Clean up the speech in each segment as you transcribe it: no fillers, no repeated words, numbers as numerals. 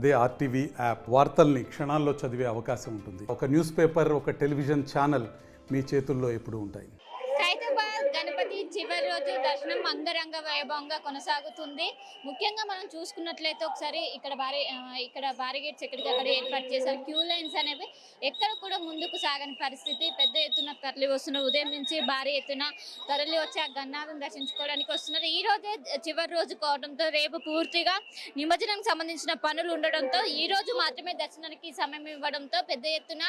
అదే RTV app వార్తల్ని క్షణాల్లో చదివే అవకాశం ఉంటుంది. ఒక న్యూస్ పేపర్, ఒక టెలివిజన్ ఛానల్ మీ చేతుల్లో ఎప్పుడూ ఉంటాయి. ఖైరతాబాద్ గణపతి చివరి రోజు దర్శనం అంగరంగ వైభవంగా కొనసాగుతుంది. ముఖ్యంగా మనం చూసుకున్నట్లయితే ఒకసారి ఇక్కడ బారిగేట్స్ ఎక్కడికక్కడ ఏర్పాటు చేశారు. క్యూ లైన్స్ అనేవి ఎక్కడ కూడా ముందుకు సాగని పరిస్థితి. పెద్ద ఎత్తున తరలి వస్తున్నారు. ఉదయం నుంచి భారీ ఎత్తున తరలి వచ్చి ఆ గన్నాథం దర్శించుకోవడానికి వస్తున్నారు. ఈ రోజే చివరి రోజు కావడంతో రేపు పూర్తిగా నిమజ్జనానికి సంబంధించిన పనులు ఉండడంతో ఈ రోజు మాత్రమే దర్శనానికి సమయం ఇవ్వడంతో పెద్ద ఎత్తున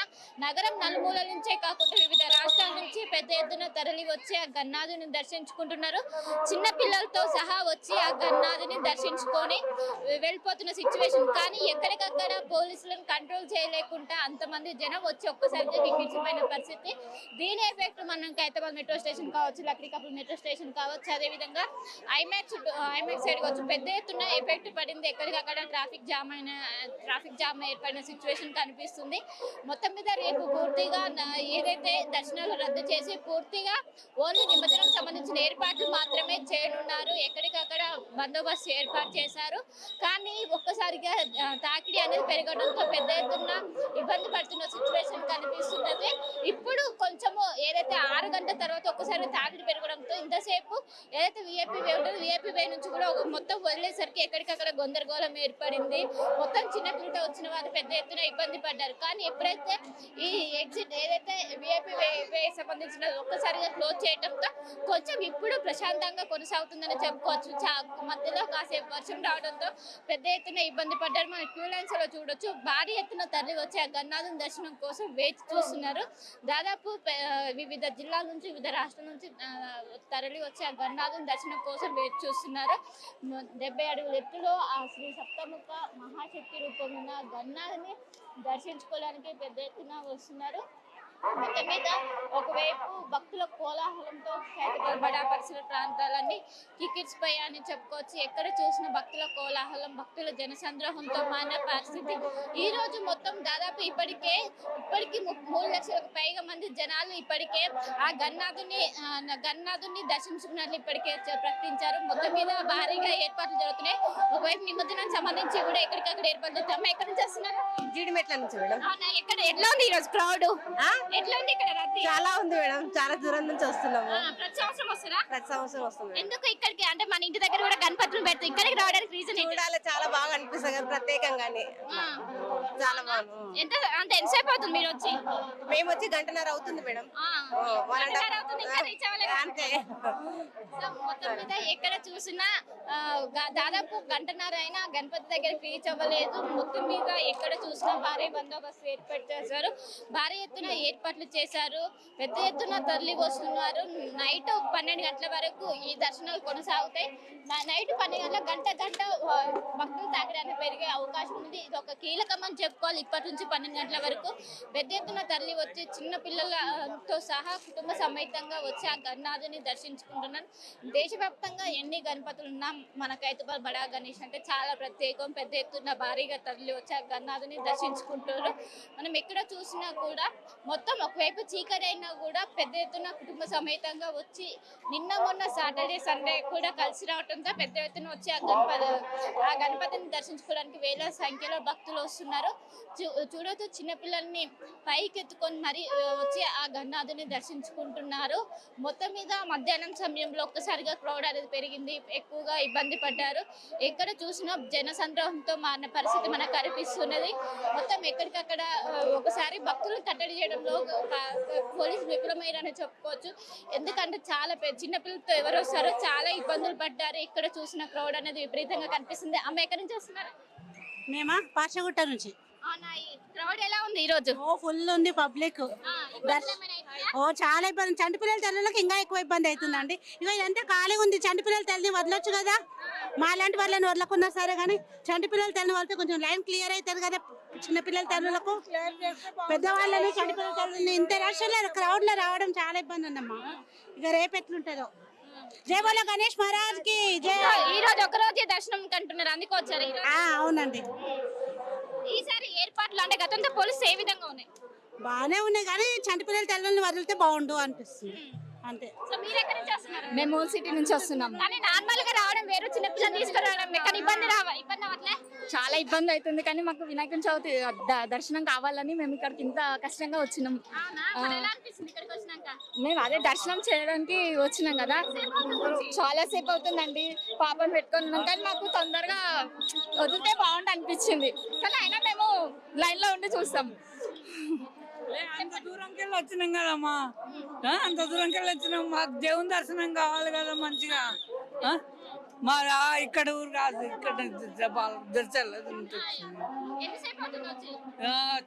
నగరం నలుమూలల నుంచే కాకుండా వివిధ రాష్ట్రాల నుంచి పెద్ద ఎత్తున తరలి వచ్చి ఆ గన్నాథుని దర్శించుకుంటున్నారు. చిన్న పిల్లలతో సహా వచ్చి ఆ గన్నాథుని దర్శించుకొని వెళ్ళిపోతున్న సిచ్యువేషన్. కానీ ఎక్కడికక్కడ పోలీసులను కంట్రోల్ చేయలేకుండా అంతమంది జనం వచ్చి ఒక్కసారిగా కిక్కించిపోయిన పరిస్థితి. దీని ఎఫెక్ట్ మనం ఖైరతాబాద్ మెట్రో స్టేషన్ కావచ్చు, లక్డీకపుల్ మెట్రో స్టేషన్ కావచ్చు, అదేవిధంగా ఐమాక్స్ సైడ్ కావచ్చు, పెద్ద ఎత్తున ఎఫెక్ట్ పడింది. ఎక్కడికక్కడ ట్రాఫిక్ జామ్ ఏర్పడిన సిచ్యువేషన్ కనిపిస్తుంది. మొత్తం మీద రేపు పూర్తిగా ఏదైతే దర్శనాలు రద్దు చేసి పూర్తిగా ఓన్లీ నిమజ్జనం సంబంధించిన ఏర్పాట్లు మాత్రమే చేయనున్నారు. ఎక్కడికక్కడ బందోబస్తు ఏర్పాటు చేశారు. కానీ ఒక్కసారిగా తాకిడి అనేది పెరగడంతో పెద్ద ఎత్తున ఇబ్బంది పడుతున్న సిచ్యువేషన్ కనిపిస్తున్నది. ఇప్పుడు కొంచెము ఏదైతే 6 గంటల తర్వాత ఒక్కసారి తాకిడి పెరగడంతో ఇంతసేపు ఏదైతే విఐపి వే ఉంటుందో విఐపి వే నుంచి కూడా మొత్తం వదిలేసరికి ఎక్కడికక్కడ గందరగోళం ఏర్పడింది. మొత్తం చిన్నపిల్లతో వచ్చిన వాళ్ళు పెద్ద ఎత్తున ఇబ్బంది పడ్డారు. కానీ ఎప్పుడైతే ఈ ఎగ్జిట్ ఏదైతే విఐపి వే సంబంధించిన ఒక్కసారిగా క్లోజ్ చేయడంతో కొంచెం ఇప్పుడు ప్రశాంతంగా కొనసాగుతుందని చెప్పుకోవచ్చు. మధ్యలో కాసేపు వర్షం రావడంతో పెద్ద ఎత్తున ఇబ్బంది పడ్డారు. మన క్యూ లైన్స్ లో చూడొచ్చు. భారీ ఎత్తున తరలి వచ్చి ఆ గన్నాథం దర్శనం కోసం వేచి చూస్తున్నారు. దాదాపు వివిధ జిల్లాల నుంచి వివిధ రాష్ట్రాల నుంచి తరలి వచ్చి ఆ గన్నాథం దర్శనం కోసం వేచి చూస్తున్నారు. 70 అడుగుల ఎత్తులో ఆ శ్రీ సప్తముఖ మహాశక్తి రూపం ఉన్న గన్నాథని దర్శించుకోవడానికి పెద్ద ఎత్తున వస్తున్నారు. మొత్తం మీద ఒకవైపు భక్తుల కోలాహలంతో ఖైరతాబాద్ బడా పరిసర ప్రాంతాలన్నీ కిక్కిరిసిపోయాయని చెప్పుకోవచ్చు. ఎక్కడ చూసిన భక్తుల కోలాహలం, భక్తుల జనసంద్రోహంతో మారిన పరిస్థితి. ఈ రోజు మొత్తం దాదాపు ఇప్పటికి 3 లక్షలకు పైగా మంది జనాలు ఇప్పటికే ఆ గన్నాథుని దర్శించుకున్నట్లు ఇప్పటికే ప్రకటించారు. మొత్తం మీద భారీగా ఏర్పాట్లు జరుగుతున్నాయి. ఒకవైపు నిమజ్జనానికి సంబంధించి కూడా ఎక్కడికక్కడ ఏర్పాట్లు జరుగుతాయి. ఎక్కడి నుంచి వస్తున్నారు? జీడిమెట్ల నుంచి మేడం. ఎట్లా ఉంది ఈ రోజు క్రౌడ్? ఎట్లా ఉంది ఇక్కడ రద్దీ? చాలా ఉంది మేడం. చాలా దూరం నుంచి వస్తున్నాము. ప్రతి సంవత్సరం వస్తారా? ప్రతి సంవత్సరం వస్తుంది. ఎందుకు ఇక్కడికి? అంటే మన ఇంటి దగ్గర కూడా గణపతులు పెడతాం. ఇక్కడికి రావడానికి రీజన్ ఏంటి? చూడాలి, చాలా బాగా అనిపిస్తుంది కదా, ప్రత్యేకంగానే. చాలా బాగుంది. అంటే ఎంతసేపు అవుతుంది మీరు వచ్చి? మేము వచ్చి 1.5 గంట అవుతుంది మేడం. అంతే. మొత్తం మీద ఎక్కడ చూసినా దాదాపు 1.5 గంట అయినా గణపతి దగ్గర రీచ్ అవ్వలేదు. మొత్తం మీద ఎక్కడ చూసినా భారీ బందోబస్తు ఏర్పాటు చేశారు. భారీ ఎత్తున ఏర్పాట్లు చేశారు. పెద్ద ఎత్తున తరలి వస్తున్నారు. నైట్ 12 గంటల వరకు ఈ దర్శనాలు కొనసాగుతాయి. నైట్ 12 గంటల గంట భక్తులు తాగడానికి పెరిగే అవకాశం ఉంది. ఇది ఒక కీలకం అని చెప్పుకోవాలి. ఇప్పటి నుంచి 12 గంటల వరకు పెద్ద ఎత్తున తరలి వచ్చి చిన్న పిల్లలతో సహా కుటుంబ సమేతంగా వచ్చి ఆ గన్నాథుని దర్శించుకుంటున్నారు. దేశవ్యాప్తంగా ఎన్ని గణపతులు ఉన్నా మన ఖైరతాబాద్ బడా గణేష్ అంటే చాలా ప్రత్యేకం. పెద్ద ఎత్తున భారీగా తరలి వచ్చి ఆ గన్నాథుని దర్శించుకుంటారు. మనం ఎక్కడ చూసినా కూడా మొత్తం ఒకవైపు చీకటి అయినా కూడా పెద్ద ఎత్తున కుటుంబ సమేతంగా వచ్చి నిన్న మొన్న సాటర్డే సండే కూడా కలిసి రావడంతో పెద్ద ఎత్తున వచ్చి ఆ గణపతిని దర్శించుకోవడానికి వేల సంఖ్యలో భక్తులు వస్తున్నారు. చూడొచ్చు, చిన్నపిల్లల్ని పైకి ఎత్తుకొని మరి వచ్చి ఆ గన్నాథుని దర్శించుకుంటున్నారు. మొత్తం మీద మధ్యాహ్నం సమయంలో ఒక్కసారిగా క్రౌడ్ అనేది పెరిగింది. ఎక్కువగా ఇబ్బంది పడ్డారు. ఎక్కడ చూసినా జనసంద్రోహంతో మారిన పరిస్థితి మనకు కనిపిస్తున్నది. మొత్తం ఎక్కడికక్కడ ఒకసారి భక్తులు కట్టడి చేయడంలో పోలీసు విఫలమైరని చెప్పుకోవచ్చు. ఎందుకంటే చాలా చిన్నపిల్లలతో ఎవరు వస్తారో చాలా ఇబ్బందులు పడ్డారు. ఇక్కడ చూసిన క్రౌడ్ అనేది విపరీతంగా కనిపిస్తుంది. అమ్మ ఎక్కడి నుంచి వస్తున్నారు? మేమా పాషగుట్ట నుంచి. క్రౌడ్ ఎలా ఉంది ఈ రోజు? ఫుల్ ఉంది పబ్లిక్. చాలా ఇబ్బంది. చంటి పిల్లల తల్లులకు ఇంకా ఎక్కువ ఇబ్బంది అవుతుందండి. ఇక ఇదంతా ఖాళీగా ఉంది. చంటి పిల్లల తల్లిని వదలొచ్చు కదా, మా లాంటి వాళ్ళని వదలకున్నా సరే. కానీ చంటి పిల్లల తల్లిని వదిలితే కొంచెం లైన్ క్లియర్ అవుతుంది కదా. చిన్నపిల్లల తల్లులకు, పెద్దవాళ్ళని, చంటి పిల్లల తల్లిని ఇంత రష్లో క్రౌడ్ లో రావడం చాలా ఇబ్బంది ఉందమ్మా. ఇక రేపు ఎట్లుంటుందో. జై బోలో గణేష్ మహారాజ్ కి జై. ఈ రోజు ఒక రోజే దర్శనం కంటున్నారు, అందుకు వచ్చారు. అవునండి. ఈసారి ఏర్పాట్లు అంటే గతంతో పోలీసు ఏ విధంగా ఉన్నాయి? బాగానే ఉన్నాయి, కానీ చంటి పిల్లల తల్లిని వదిలితే బాగుండు అనిపిస్తుంది. అంతే. సో మీరు ఎక్కడి నుంచి వస్తున్నారు? మేము ఓల్డ్ సిటీ నుంచి వస్తున్నాం. కానీ నార్మల్ గా రావడం వేరు, చిన్నపిల్లలు తీసుకురావడం కానీ ఇబ్బంది అవట్లే? చాలా ఇబ్బంది అవుతుంది కానీ మాకు వినాయకుని చవితి దర్శనం కావాలని మేము ఇక్కడికి ఇంత కష్టంగా వచ్చినాం. అవునా? మరి ఎలా అనిపిస్తుంది ఇక్కడికి వచ్చినాక? మేము అదే దర్శనం చేయడానికి వచ్చినాం కదా, చాలా సేపు అవుతుందండి. పాపం పెట్టుకొని ఉన్నాం కానీ మాకు తొందరగా వదిలితే బాగుంటుంది అనిపించింది. కానీ అయినా మేము లైన్ లో ఉండి చూస్తాం. అంత దూరంకి వెళ్ళి వచ్చినాం కదమ్మా, అంత దూరంకి వెళ్ళి వచ్చినాం. మాకు దేవుని దర్శనం కావాలి కదా మంచిగా. మా ఇక్కడ ఊరు కాదు, ఇక్కడ దర్శనం ఎంతసేపు అవుతుంది వచ్చి?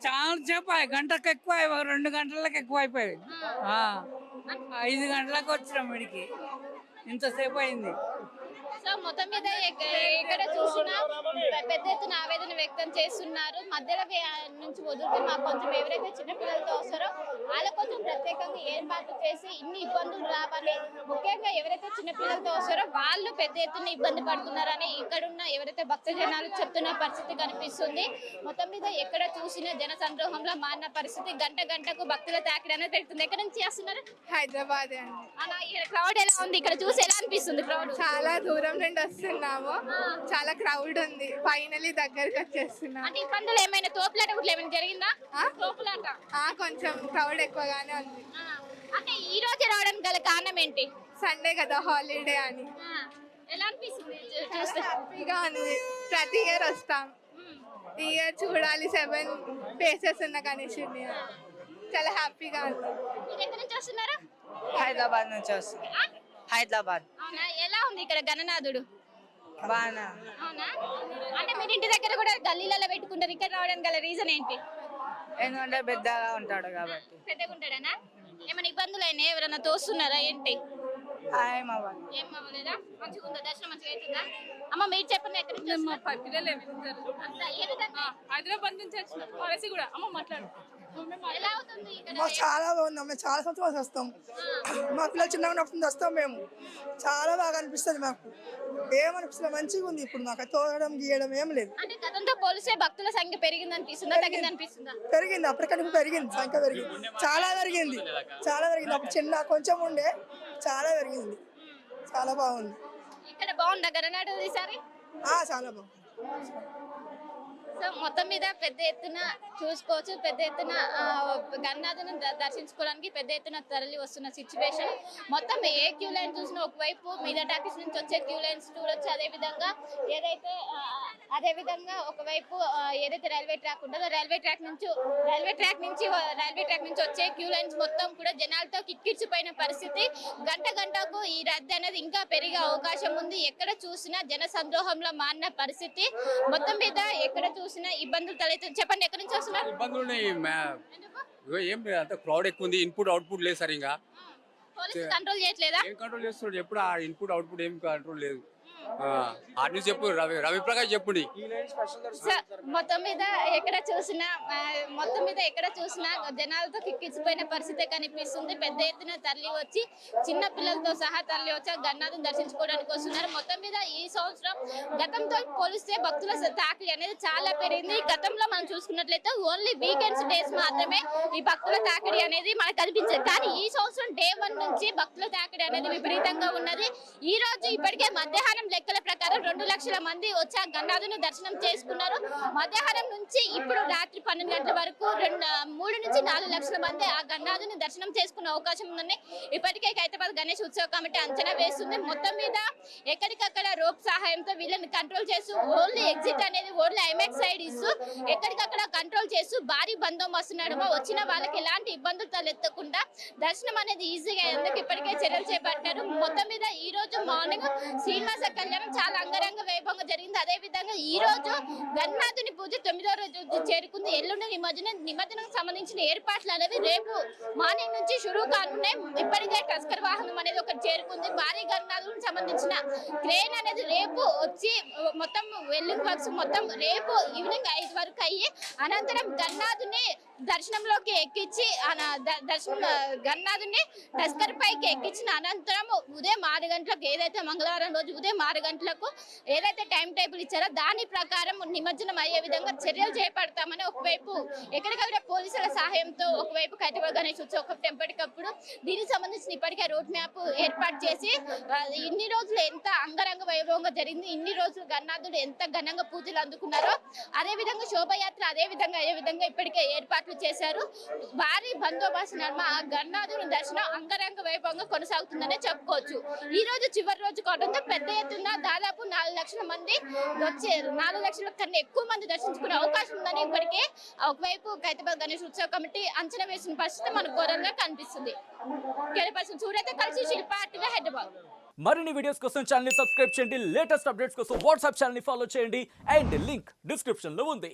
చాలా సేపు, గంటకు ఎక్కువ, 2 గంటలకు ఎక్కువ అయిపోయాయి. 5 గంటలకు వచ్చినాం వీడికి, ఇంతసేపు అయింది. సో మొత్తం మీద ఎక్కడ చూసినా పెద్ద ఎత్తున ఆవేదన వ్యక్తం చేస్తున్నారు. మధ్యలో నుంచి వదిలితే మాకు కొంచెం ఎవరైతే చిన్నపిల్లలతో వస్తారో వాళ్ళకు కొంచెం ప్రత్యేకంగా ఏర్పాటు చేసి ఇన్ని ఇబ్బందులు రావాలి, ముఖ్యంగా ఎవరైతే చిన్నపిల్లలతో వస్తారో వాళ్ళు పెద్ద ఎత్తున ఇబ్బంది పడుతున్నారని ఇక్కడున్న ఎవరైతే భక్త జనాలు చెప్తున్న పరిస్థితి కనిపిస్తుంది. మొత్తం మీద ఎక్కడ చూసినా జన సంద్రోహంలో మారిన పరిస్థితి, గంటకు భక్తుల తాకిడి అనేది పెడుతుంది. ఎక్కడ నుంచి చేస్తున్నారు? హైదరాబాద్ అండి. అలా క్రౌడ్ ఎలా ఉంది? ఇక్కడ చూసి ఎలా అనిపిస్తుంది క్రౌడ్? చాలా దూరం నుండి వస్తున్నాము, చాలా క్రౌడ్ ఉంది. ఫైనలీ దగ్గరికి వచ్చేస్తున్నాం. అంటే ఇబ్బందులు ఏమైనా తోపులాట ఏమైనా జరిగిందా? తోపులాట కొంచెం క్రౌడ్ ఎక్కువగానే ఉంది. అంటే ఈ రోజు రావడానికి గల కారణం ఏంటి? సండే కదా, హాలిడే అని. ఎలా అనిపిస్తుంది చూస్తే? హ్యాపీగా ఉంది. ప్రతి ఇయర్ వస్తాం, ఈ ఇయర్ చూడాలి 7 ప్లేసెస్ ఉన్న గణేశుడిని. చాలా హ్యాపీగా ఉంది. మీరు ఎక్కడి నుంచి వస్తున్నారు? హైదరాబాద్ నుంచి వస్తుంది. హైదరాబాద్. అవునా? ఎలా ఉంది ఇక్కడ గణనాథుడు? బాగా. అవునా? అంటే మీరు ఇంటి దగ్గర కూడా గల్లీలలో పెట్టుకుంటారు, ఇక్కడ రావడానికి గల రీజన్ ఏంటి? ఎందుకంటే పెద్దగా ఉంటాడు కాబట్టి. పెద్దగా ఉంటాడనా? ఏమైనా ఇబ్బందులు అయినా ఎవరైనా తోస్తున్నారా ఏంటి? ఏం అవ్వాలి. ఏం అవ్వలేదా? మంచిగా ఉందా? దర్శనం మంచిగా అవుతుందా? అమ్మ మీరు చెప్పండి, ఎక్కడి నుంచి హైదరాబాద్ నుంచి వచ్చిన కూడా అమ్మ మాట్లాడు. ఎలా అవుతుంది ఇక్కడ? మాకు చాలా బాగుంది. మేము చాలా సంవత్సరాలు వస్తాం, మా పిల్లలు చిన్నగా ఉన్నప్పుడు వస్తాం. మేము చాలా బాగా అనిపిస్తుంది. మాకు ఏమనిపిస్తుంది, మంచిగా ఉంది. ఇప్పుడు మాకు తోడడం గీయడం ఏం లేదు. అంటే గతంతో పోలిస్తే భక్తుల సంఖ్య పెరిగింది అనిపిస్తుందా, తగ్గింది అనిపిస్తుందా? పెరిగింది, అప్పటికన్నా పెరిగింది, సంఖ్య పెరిగింది, చాలా పెరిగింది, చాలా పెరిగింది. అప్పుడు చిన్న కొంచెం ఉండే, చాలా పెరిగింది, చాలా బాగుంది. ఇక్కడ బాగుందా గణనాథుడు ఈసారి? చాలా బాగుంది. సో మొత్తం మీద పెద్ద ఎత్తున చూసుకోవచ్చు, పెద్ద ఎత్తున గణనాథుని దర్శించుకోవడానికి పెద్ద ఎత్తున తరలి వస్తున్న సిచ్యువేషన్. మొత్తం ఏ క్యూ లైన్ చూసినా ఒకవైపు మీద టాకీస్ నుంచి వచ్చే క్యూ లైన్స్ చూడొచ్చు. అదేవిధంగా ఒకవైపు ఏదైతే రైల్వే ట్రాక్ ఉంటుందో రైల్వే ట్రాక్ నుంచి వచ్చే క్యూ లైన్స్ మొత్తం కూడా జనాలతో కిక్కిర్చిపోయిన పరిస్థితి. గంటకు ఈ రద్దీ అనేది ఇంకా పెరిగే అవకాశం ఉంది. ఎక్కడ చూసినా జన సంద్రోహంలో మారిన పరిస్థితి. మొత్తం మీద ఎక్కడ చూసినా ఇబ్బందులు తలెత్తుంది. చెప్పండి, ఎక్కడి నుంచి వస్తున్నారు? ఇబ్బందులు ఉన్నాయి. ఏం లేదు, అంత క్రౌడ్ ఎక్కువ ఉంది. ఇన్పుట్ అవుట్పుట్ లేదు సరిగా. పోలీసులు కంట్రోల్ చేయట్లేదా? ఏం కంట్రోల్ చేస్తున్నాడు? ఎప్పుడు ఆ ఇన్పుట్ అవుట్పుట్ ఏం కంట్రోల్ లేదు. ఆడి నుంచి చెప్పు, రవిప్రకాష్ చెప్పుడి. మొత్తం మీద ఎక్కడ చూసినా జనాలతో కిక్కిచ్చిపోయిన పరిస్థితి కనిపిస్తుంది. పెద్ద ఎత్తున తరలి వచ్చి చిన్న పిల్లలతో సహా తరలి వచ్చి గణనాథుని దర్శించుకోవడానికి వస్తున్నారు. మొత్తం మీద ఈ సంవత్సరం గతంతో పోలిస్తే భక్తుల తాకిడి అనేది చాలా పెరిగింది. గతంలో మనం చూసుకున్నట్లయితే ఓన్లీ వీకెండ్స్ డేస్ మాత్రమే ఈ భక్తుల తాకిడి అనేది మనకు కనిపించేది. కానీ ఈ సంవత్సరం డే 1 నుంచి భక్తుల తాకిడి అనేది విపరీతంగా ఉన్నది. ఈ రోజు ఇప్పటికే మధ్యాహ్నం లెక్కల ప్రకారం 2 లక్షల మంది వచ్చి ఆ గణనాథుని దర్శనం చేసుకున్నారు. మధ్యాహ్నం నుంచి ఇప్పుడు రాత్రి 12 గంటల వరకు 3 నుంచి 4 లక్షల మంది ఆ గణనాథుని దర్శనం చేసుకునే అవకాశం ఉందని ఇప్పటికే హైదరాబాద్ గణేష్ ఉత్సవ కమిటీ అంచనా వేస్తుంది. మొత్తం మీద ఎక్కడికక్కడ రోప్ సహాయంతో వీళ్ళని కంట్రోల్ చేస్తూ ఓన్లీ ఎగ్జిట్ అనేది ఓన్లీ ఐమాక్స్ సైడ్ ఇస్తూ ఎక్కడికక్కడ కంట్రోల్ చేస్తూ భారీ బందోబస్తు నడుమ వచ్చిన వాళ్ళకి ఎలాంటి ఇబ్బందులు తలెత్తకుండా దర్శనం అనేది ఈజీగా ఎందుకు ఇప్పటికే చర్యలు చేపట్టారు. మొత్తం మీద ఈ రోజు మార్నింగ్ శ్రీనివాస కళ్యాణం చాలా అంగరంగ వైభవంగా జరిగింది. అదే విధంగా ఈ రోజు గణనాథుని పూజ 9వ రోజు చేరుకుంది. ఎల్లుండి నిమజ్జనం సంబంధించిన ఏర్పాట్లు అనేవి రేపు మార్నింగ్ నుంచి షురూ కానున్నాయి. ఇప్పటికే టస్కర్ వాహనం అనేది ఒకటి చేరుకుంది. భారీ గణనాథునికి సంబంధించిన క్రేన్ అనేది రేపు వచ్చి మొత్తం వెల్డింగ్ వర్క్స్ మొత్తం రేపు ఈవినింగ్ 5 వరకు అయ్యి అనంతరం గణనాథుని దర్శనంలోకి ఎక్కించి దర్శనం గన్నాథుని టస్కర్ పైకి ఎక్కించిన అనంతరం ఉదయం 6 గంటలకు ఏదైతే మంగళవారం రోజు ఉదయం 6 గంటలకు ఏదైతే టైం టేబుల్ ఇచ్చారో దాని ప్రకారం నిమజ్జనం అయ్యే విధంగా చర్యలు చేపడతామని ఒకవైపు ఎక్కడికక్కడ పోలీసుల సహాయంతో ఒకవైపు కైతబ గణేష్ ఉత్సవం ఎప్పటికప్పుడు దీనికి సంబంధించిన ఇప్పటికే రోడ్ మ్యాప్ ఏర్పాటు చేసి ఇన్ని రోజులు ఎంత అంగరంగ వైభవంగా జరిగింది, ఇన్ని రోజులు గన్నాథుడు ఎంత ఘనంగా పూజలు అందుకున్నారో అదే విధంగా శోభయాత్ర అదే విధంగా ఇప్పటికే ఏర్పాట్లు చేశారు. భారీ బందోబస్తు నడుమ ఆ గన్నాథుని దర్శనం అంగరంగ వైభవంగా కొనసాగుతుందనే చెప్పుకోవచ్చు. ఈ రోజు చివరి రోజు కావడంతో పెద్ద ఎత్తున దాదాపు 4 లక్షల మంది వచ్చే 4 లక్షల కన్నా ఎక్కువ మంది దర్శించుకునే అవకాశం ఉందని ఇప్పటికే ఒకవైపు కైతబ గణేష్ ఉత్సవ కమిటీ అంచనా వేసిన పరిస్థితి మనకు ఘోరంగా కనిపిస్తుంది. సూర్యతో కలిసి శిల్ప ఆర్టీవీ హైదరాబాద్. మరిన్ని వీడియోస్ కోసం ఛానల్ ని సబ్స్క్రైబ్ చేయండి, లేటెస్ట్ అప్డేట్స్ కోసం వాట్సాప్ ఛానల్ ని ఫాలో చేయండి అండ్ లింక్ డిస్క్రిప్షన్ లో ఉంది.